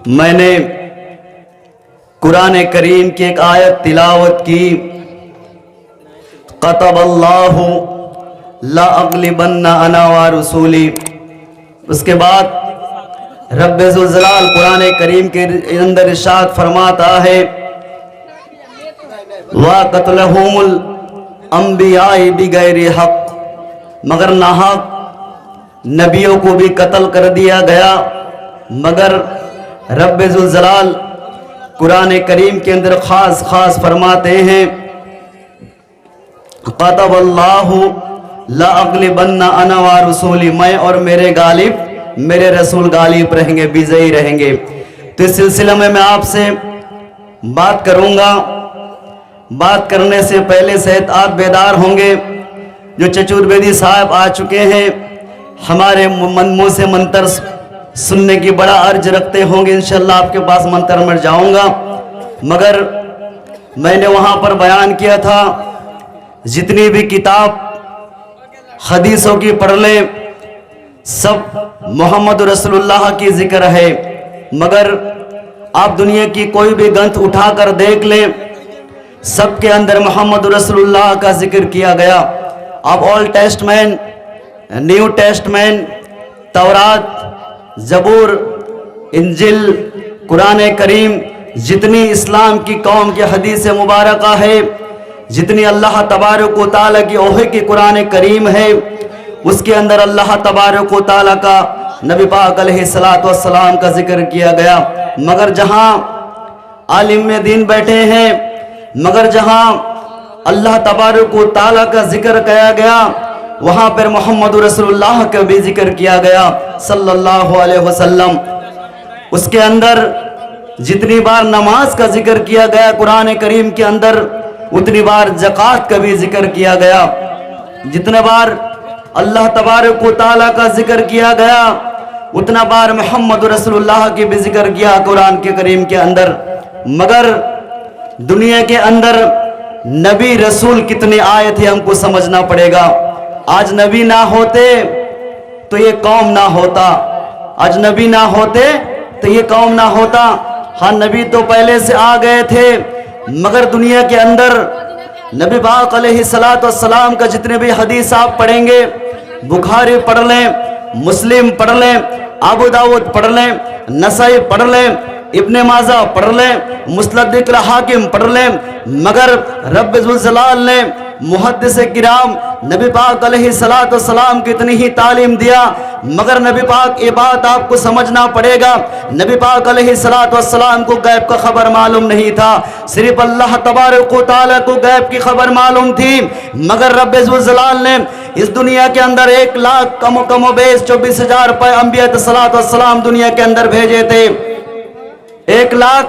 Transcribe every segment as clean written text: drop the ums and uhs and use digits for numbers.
मैंने कुरान करीम की एक आयत तिलावत की, क़तबल्लाहु ला अग़लिबन्ना अना व रसूली। उसके बाद रब्बे ज़ुल जलाल कुरान करीम के अंदर इरशाद फरमाता है, वा क़त्लहुमुल अंबियाए बिगैरि हक़, मगर नाहक नबियों को भी कत्ल कर दिया गया। मगर रब्बे ज़ुल जलाल कुरान करीम के अंदर खास फरमाते हैं, क़तबल्लाहु ला अग़लिबन्ना अना व रसूली, मैं और मेरे गालिब, मेरे रसूल गालिब रहेंगे, विजयी रहेंगे। तो इस सिलसिले में मैं आपसे बात करूंगा। बात करने से पहले सहित आप बेदार होंगे। जो चतुर्वेदी साहब आ चुके हैं, हमारे मुंह से मंत्र सुनने की बड़ा अर्ज रखते होंगे। इंशाल्लाह आपके पास मंत्र में जाऊंगा। मगर मैंने वहां पर बयान किया था, जितनी भी किताब हदीसों की पढ़ लें, सब मोहम्मद रसूलुल्लाह की जिक्र है। मगर आप दुनिया की कोई भी ग्रंथ उठाकर देख लें, सबके अंदर मोहम्मद रसूलुल्लाह का जिक्र किया गया। अब ओल्ड टेस्टमेंट, न्यू टेस्टमेंट, तौरात, जबूर, इंजिल, कुरान करीम, जितनी इस्लाम की कौम की हदीस मुबारक है, जितनी अल्लाह तबारक व तआला की ओहे की कुरान करीम है, उसके अंदर अल्लाह तबारक व तआला का, नबी पाक अलैहिस्सलातु वस्सलाम का जिक्र किया गया। मगर जहाँ आलिम में दीन बैठे हैं, मगर जहाँ अल्लाह तबारक व तआला का जिक्र किया गया, वहाँ पर मोहम्मद रसूलुल्लाह का भी जिक्र किया गया सल्लल्लाहु अलैहि वसल्लम। उसके अंदर जितनी बार नमाज का जिक्र किया गया कुरान करीम के अंदर, उतनी बार ज़कात का भी जिक्र किया गया। जितने बार अल्लाह तबारक व तआला का जिक्र किया गया, उतना बार मोहम्मद रसूलुल्लाह की भी जिक्र किया कुरान के करीम के अंदर। मगर दुनिया के अंदर नबी रसूल कितने आए थे, हमको समझना पड़ेगा। आज नबी ना होते तो ये कौम ना होता, आज नबी ना होते तो ये कौम ना होता। हाँ, नबी तो पहले से आ गए थे, मगर दुनिया के अंदर नबी पाक अलैहिस्सलातु वस्सलाम का जितने भी हदीस आप पढ़ेंगे, बुखारी पढ़ लें, मुस्लिम पढ़ लें, अबू दाऊद पढ़ लें, नसाई पढ़ लें, इब्ने माजा पढ़ लें, मुस्नद हाकिम पढ़ लें, मगर रब्बे ज़ुल जलाल ने मुहद्दिस किराम नबी पाक अलैहिस्सलातु वस्सलाम को इतनी ही तालीम दिया। मगर नबी पाक, ये बात आपको समझना पड़ेगा, नबी पाक अलैहिस्सलातु वस्सलाम को गैब का खबर मालूम नहीं था, सिर्फ अल्लाह तबारक व तआला को गैब की खबर मालूम थी। मगर रब्बे ज़ुल जलाल ने इस दुनिया के अंदर 1 लाख कम बेश 24,000 अंबिया सलात वस्सलाम दुनिया के अंदर भेजे थे। 1 लाख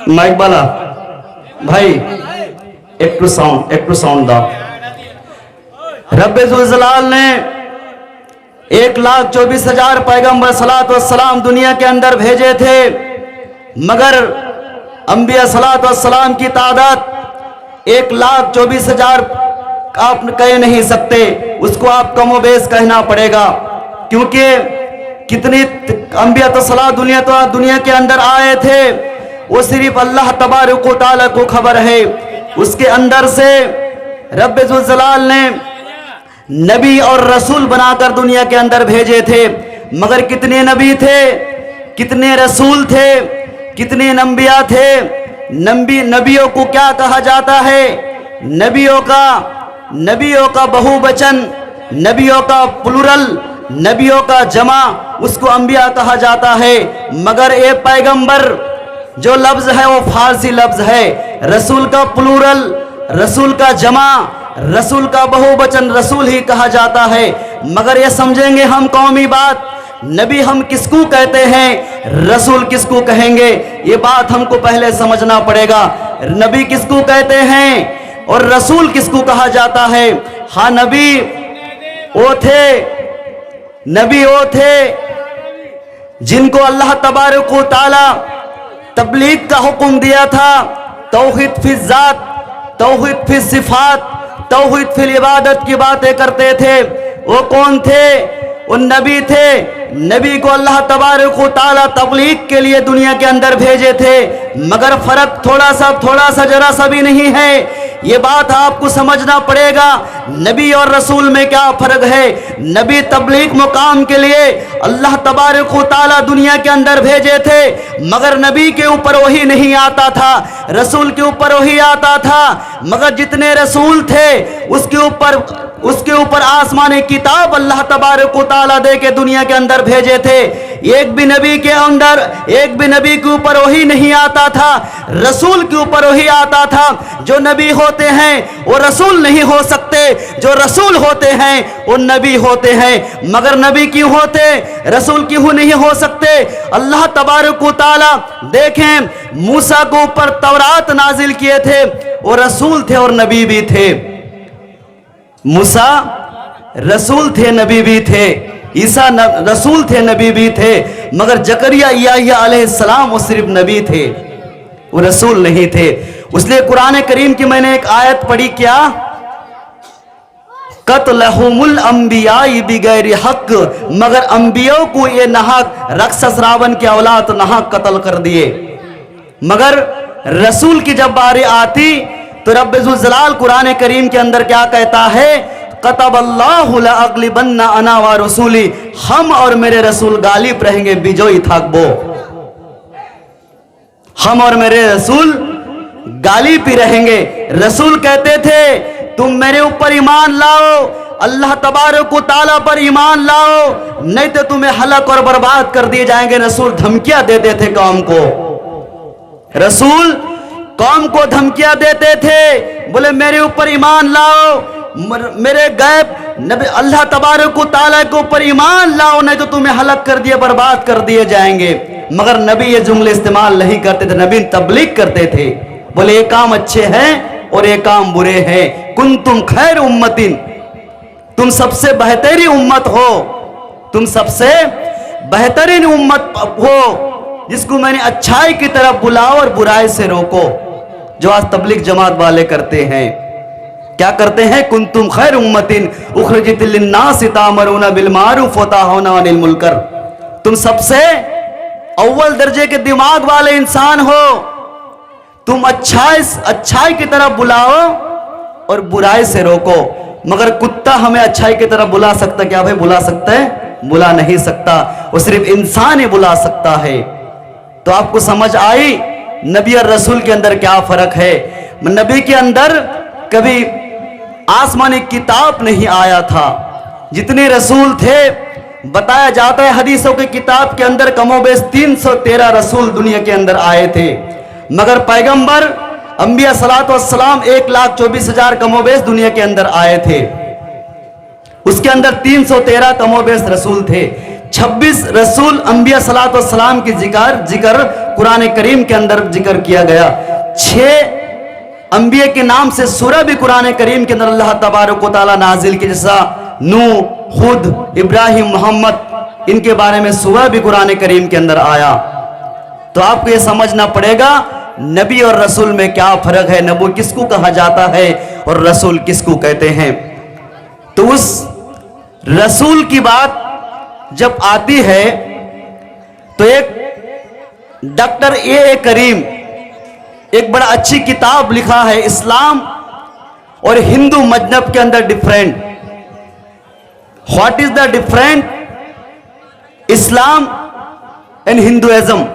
माइक वाला भाई, एक टू साउंड दो। रब्बे ज़ुल जलाल ने 1,24,000 पैगंबर सलात वस्सलाम दुनिया के अंदर भेजे थे। मगर अंबिया सलात वस्सलाम की तादाद 1,24,000 आप कह नहीं सकते, उसको आप कमोबेश कहना पड़ेगा। क्योंकि कितनी अंबिया तो सलात दुनिया के अंदर आए थे, वो सिर्फ अल्लाह तबारक व तआला को खबर है। उसके अंदर से रब्बे ज़ुल जलाल ने नबी और रसूल बनाकर दुनिया के अंदर भेजे थे। मगर कितने नबी थे, कितने रसूल थे, कितने नंबिया थे। नबियों को क्या कहा जाता है? नबियों का बहुवचन, नबियों का प्लूरल, नबियों का जमा, उसको अंबिया कहा जाता है। मगर ये पैगंबर जो लफ्ज है वो फारसी लफ्ज है। रसूल का प्लूरल, रसूल का जमा, रसूल का बहुवचन रसूल ही कहा जाता है। मगर ये समझेंगे हम कौमी बात, नबी हम किसको कहते हैं, रसूल किसको कहेंगे, ये बात हमको पहले समझना पड़ेगा। नबी किसको कहते हैं और रसूल किसको कहा जाता है? हाँ, नबी वो थे जिनको अल्लाह तबारक व तआला तबलीग का हुक्म दिया था। तौहीद फी ज़ात, तौहीद फी सिफात, तौहीद फी इबादत की बातें करते थे। वो कौन थे? वो नबी थे। नबी को अल्लाह तबारक व तआला तबलीग के लिए दुनिया के अंदर भेजे थे, मगर फर्क थोड़ा सा जरा सा भी नहीं है। ये बात आपको समझना पड़ेगा, नबी और रसूल में क्या फर्क है। नबी तबलीग मुकाम के लिए अल्लाह तबारक व तआला दुनिया के अंदर भेजे थे, मगर नबी के ऊपर वही नहीं आता था, रसूल के ऊपर वही आता था। मगर जितने रसूल थे उसके ऊपर आसमानी किताब अल्लाह तबारक व तआला दे के दुनिया के अंदर भेजे थे। एक भी नबी के ऊपर वही नहीं आता था, रसूल के ऊपर वही आता था। जो नबी होते हैं वो रसूल नहीं हो सकते, जो रसूल होते हैं वो नबी होते हैं। मगर नबी क्यों होते, रसूल क्यों नहीं हो सकते। अल्लाह तबारक व तआला देखें, मूसा के ऊपर तौरात नाजिल किए थे, वो रसूल थे और नबी भी थे। मूसा रसूल थे, नबी भी थे। ईसा रसूल थे, नबी भी थे। मगर जकरिया याह्या अलैहिस्सलाम वो सिर्फ नबी थे, वो रसूल नहीं थे। इसलिए कुरान करीम की मैंने एक आयत पढ़ी, क्या कत्लहुमुल अंबियाई बिगैर हक, मगर अंबियों को ये नाहक राक्षस रावण के औलाद नाहक कत्ल कर दिए। मगर रसूल की जब बारी आती तो रब्बुल जलाल कुरान करीम के अंदर क्या कहता है, कतबल्लाहु लअग़लिबन्ना अना व रसूली, हम और मेरे रसूल गालिब रहेंगे, विजयी थाकबो। हम और मेरे रसूल गालिब ही रहेंगे। रसूल कहते थे तुम मेरे ऊपर ईमान लाओ, अल्लाह तबारक व तआला पर ईमान लाओ, नहीं तो तुम्हें हलाक और बर्बाद कर दिए जाएंगे। रसूल धमकियां देते थे कौम को, रसूल कौम को धमकियां देते थे, बोले मेरे ऊपर ईमान लाओ, मेरे गैब नबी अल्लाह तबारक व तआला के ऊपर ईमान लाओ, नहीं तो तुम्हें हलाक कर दिए, बर्बाद कर दिए जाएंगे। मगर नबी ये जुमले इस्तेमाल नहीं करते थे, नबी तबलीग करते थे। बोले ये काम अच्छे हैं और ये काम बुरे हैं। कुंतुम खैर उम्मतिन, तुम सबसे बेहतरीन उम्मत हो, तुम सबसे बेहतरीन उम्मत हो, जिसको मैंने अच्छाई की तरफ बुलाओ और बुराई से रोको। जो आज तबलीग जमात वाले करते हैं, क्या करते हैं, कुंतुम खैर उम्मतिन उखरिजत लिन्नास तामरूना बिल मारूफ व तनहौना अनिल मुनकर, तुम सबसे अव्वल दर्जे के दिमाग वाले इंसान हो। तुम अच्छाई की तरफ बुलाओ और बुराई से रोको। मगर कुत्ता हमें अच्छाई की तरफ बुला सकता, क्या भाई बुला सकता है? बुला नहीं सकता, वो सिर्फ इंसान ही बुला सकता है। तो आपको समझ आई नबी और रसूल के अंदर क्या फर्क है। नबी के अंदर कभी आसमानी किताब नहीं आया था। जितने रसूल थे, बताया जाता है हदीसों की किताब के अंदर कमोबेश 313 रसूल दुनिया के अंदर आए थे। मगर पैगंबर अंबिया सलातो वस्सलाम 1,24,000 कमोबेश दुनिया के अंदर आए थे। उसके अंदर 313 कमोबेश रसूल थे। 26 रसूल अंबिया सलातो वस्सलाम की जिक्र कुरान करीम के अंदर जिक्र किया गया। 6 अंबिया के नाम से सूरह भी कुरान करीम के अंदर अल्लाह तबारक व तआला नाजिल की, जैसा नूह, हुद, इब्राहिम, मोहम्मद, इनके बारे में सूरह भी कुरान करीम के अंदर आया। तो आपको यह समझना पड़ेगा नबी और रसूल में क्या फर्क है, नबी किसको कहा जाता है और रसूल किसको कहते हैं। तो उस रसूल की बात जब आती है तो एक डॉक्टर ए करीम एक बड़ा अच्छी किताब लिखा है, इस्लाम और हिंदू मजहब के अंदर different, what is the different Islam and Hinduism.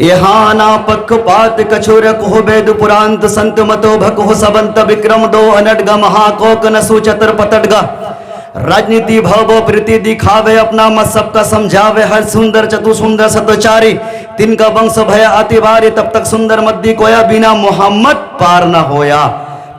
यहाँ ना पक्षपात कछुरक हो वेद पुरांत संत मतो भक हो सबंत विक्रम दो अनटगा महाकोक नसु चतर पतटगा, राजनीति भव प्रीति दिखावे अपना मत सबका समझावे, हर सुंदर चतु सुंदर सतचारी तिनका वंश भया अति भारी, तब तक सुंदर मद्दी कोया बिना मोहम्मद पार न होया,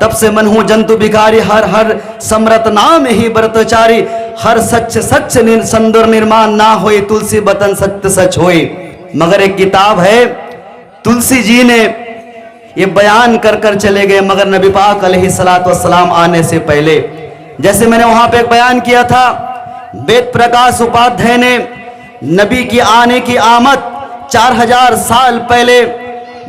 तब से मन हूं जंतु भिखारी, हर हर समरत नाम ही व्रतचारी, हर सच सच संदर निर्माण ना होई, तुलसी बतन सत्य सच होई। मगर एक किताब है, तुलसी जी ने ये बयान कर कर चले गए, मगर नबी पाक अलैहिस्सलातु वस्सलाम आने से पहले, जैसे मैंने वहां पे एक बयान किया था, वेद प्रकाश उपाध्याय ने नबी की आने की आमद 4000 साल पहले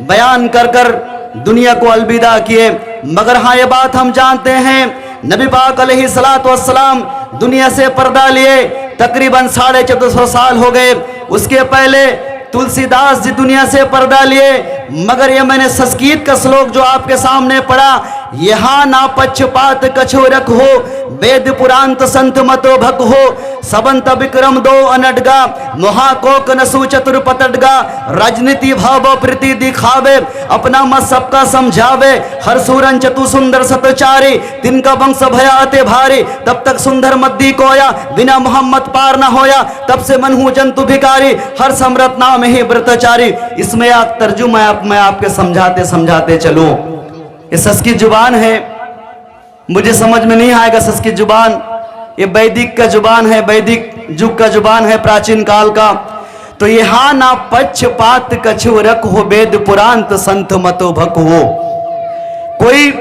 बयान कर कर दुनिया को अलविदा किए। मगर हाँ, ये बात हम जानते हैं, नबी पाक अलैहिस्सलातु वस्सलाम दुनिया से पर्दा लिए तकरीबन 450 साल हो गए। उसके पहले तुलसीदास जी दुनिया से पर्दा लिए। मगर ये मैंने संस्कृत का श्लोक जो आपके सामने पढ़ा, यहाँ ना पक्षपात कछु रख हो, वेद पुरांत संत मतो भक हो, सबंत विक्रम दो अनटगा, महाकोक नसु चतुर पतटगा, राजनीति भाव प्रीति दिखावे, अपना मत सबका समझावे, हर सूरन चतु सुंदर सतचारी, तिनका वंश भया अते भारी, तब तक सुंदर मद्दी कोया, बिना मोहम्मद पार न होया, तब से मन हूं जंतु भिकारी, हर सम्रत नाम ही व्रतचारी। इसमें आप तर्जुमा मैं आपके समझाते समझाते चलूं। ये संस्कृत जुबान है, मुझे समझ में नहीं आएगा संस्कृत जुबान। ये वैदिक का जुबान है, वैदिक युग का जुबान है, प्राचीन काल का। तो यहाँ ना पक्षपात कछु रख हो, वेद पुरांत संत मतो भक हो। कोई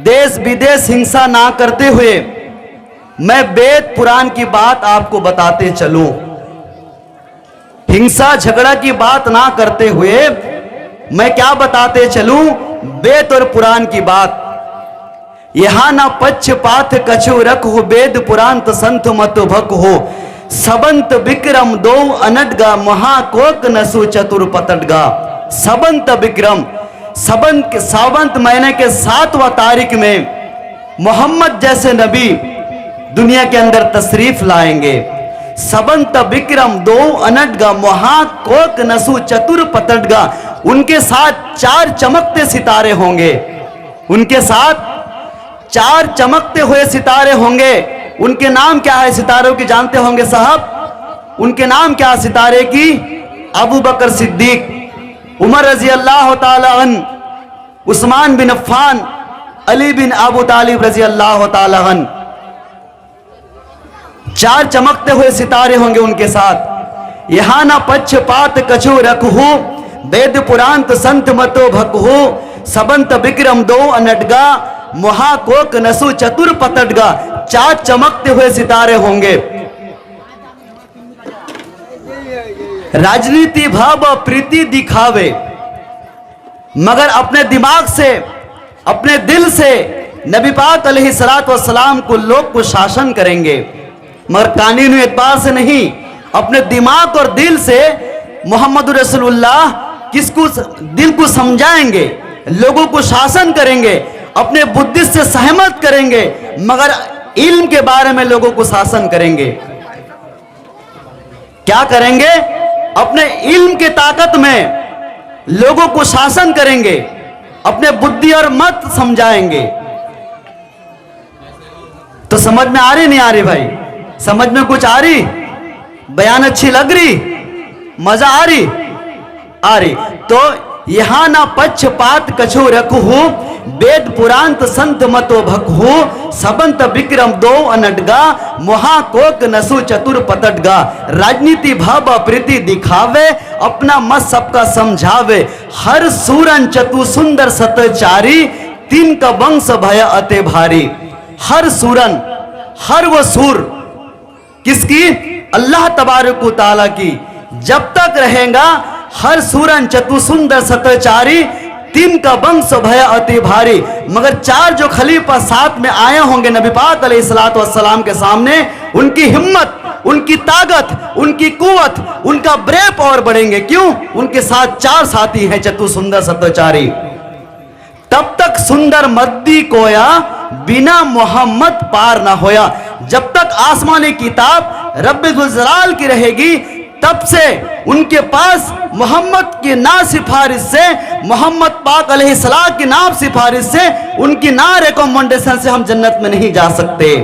देश विदेश हिंसा ना करते हुए मैं वेद पुराण की बात आपको बताते चलूं। हिंसा झगड़ा की बात ना करते हुए मैं क्या बताते चलूं, वेद और पुराण की बात। यहां ना पक्षपात कछु रख हो, वेद पुराण संत मत भक हो, सबंत विक्रम दो अनटगा, महाकोक नसु चतुर पतटगा। सबंत विक्रम, सावंत महीने के 7वां तारीख में मोहम्मद जैसे नबी दुनिया के अंदर तशरीफ लाएंगे। सबंत विक्रम दो अनटगा, महाकोक नसु चतुर पतटगा। उनके साथ 4 चमकते सितारे होंगे, उनके साथ 4 चमकते हुए सितारे होंगे। उनके नाम क्या है सितारों की जानते होंगे साहब? उनके नाम क्या है सितारे की? अबू बकर सिद्दीक, उमर रजी अल्लाह ताला अन, उस्मान बिन अफ्फान, अली बिन अबू तालिब रजी अल्लाह ताला अन। 4 चमकते हुए सितारे होंगे उनके साथ। यहां ना पक्षपात कछु रख हो, वेद पुरांत संत मतो भक हो, सबंत विक्रम दो अनटगा, महाकोक नसु चतुर पतटगा। 4 चमकते हुए सितारे होंगे। राजनीति भाव प्रीति दिखावे, मगर अपने दिमाग से अपने दिल से नबी पाक अलैहिस्सलातु वस्सलाम को लोग को शासन करेंगे, मगर कानूनी एतबार से नहीं, अपने दिमाग और दिल से मोहम्मद रसूलुल्लाह किसको दिल को समझाएंगे, लोगों को शासन करेंगे, अपने बुद्धि से सहमत करेंगे, मगर इल्म के बारे में लोगों को शासन करेंगे। क्या करेंगे? अपने इल्म के ताकत में लोगों को शासन करेंगे, अपने बुद्धि और मत समझाएंगे। तो समझ में आ रही नहीं आ रही भाई? समझ में कुछ आ रही? बयान अच्छी लग रही? मजा आ रही? आ रही। तो यहां ना पक्षपात कछु रख हो, वेद पुरांत संत मतो भक हो, सबंत विक्रम दो अनटगा, महाकोक नसु चतुर पतटगा। राजनीति भाव प्रीति दिखावे, अपना मत सबका समझावे, हर सूरन चतु सुंदर सतचारी, तीन का वंश भय अते भारी। हर सूरन, हर वो सूर किसकी? अल्लाह तबारक व तआला की। जब तक रहेगा हर सूरन चतु सुंदर सतचारी, तीन का वंश भय अति भारी। मगर 4 जो खलीफा साथ में आए होंगे नबी पाक अलैहिस्सलातु वस्सलाम के सामने, उनकी हिम्मत, उनकी ताकत, उनकी कुव्वत, उनका ब्रेप और बढ़ेंगे। क्यों? उनके साथ 4 साथी हैं चतु सुंदर सतचारी। तब तक सुंदर मद्दी कोया, बिना मोहम्मद पार ना होया। जब तक आसमानी किताब रब्बे जुल जलाल की रहेगी, तब से उनके पास मोहम्मद की ना सिफारिश से, मोहम्मद पाक अलैहिस्सलाम की ना सिफारिश से, उनकी ना रिकमेंडेशन से हम जन्नत में नहीं जा सकते।